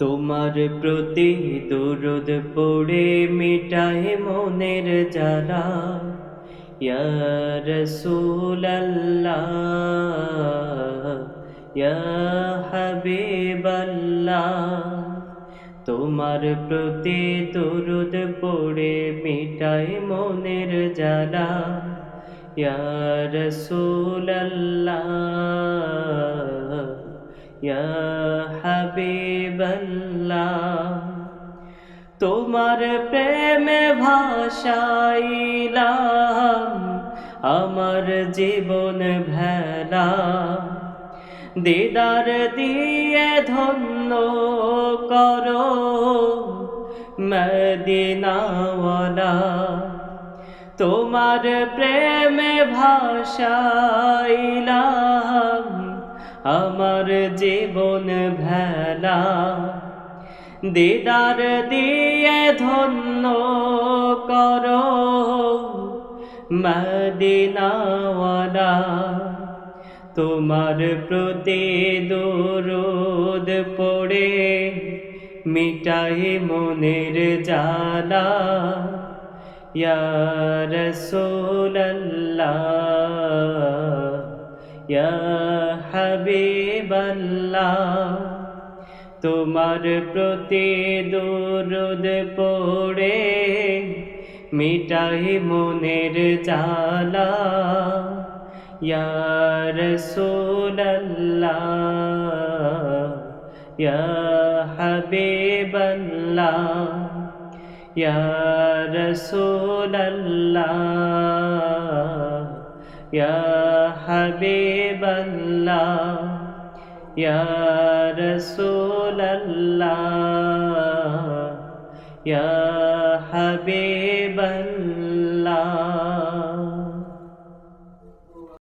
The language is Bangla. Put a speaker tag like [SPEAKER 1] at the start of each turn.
[SPEAKER 1] তোমার প্রতি দরুদ পড়ে মিটায় মনের জ্বালা, ইয়া রাসূলাল্লাহ ইয়া হাবিবাল্লাহ। তোমার প্রতি দরুদ পড়ে মিটায় মনের জ্বালা, ইয়া রাসূলাল্লাহ ইয়া হাবিবাল্লাহ। তোমার প্রেমে ভাসাইলাম আমার জীবন ভেলা, দিদার দিয়ে ধন্য করো মদিনাওয়ালা। তোমার প্রেমে ভাসাইলাম আমার জীবন ভেলা, দিদার দিয়ে ধন্য করো মদিনাওয়ালা। তোমার প্রতি দরুদ পড়ে মিটাই মনের জ্বালা, ইয়া রাসূলাল্লাহ ইয়া হাবিবাল্লাহ। তোমার প্রতি দরুদ পড়ে মিটাই মনের জ্বালা, ইয়া রাসূলাল্লাহ ইয়া হাবিবাল্লাহ। ইয়া রাসূলাল্লাহ ইয়া হাবিবাল্লাহ। ইয়া রাসূলাল্লাহ ইয়া হাবিবাল্লাহ।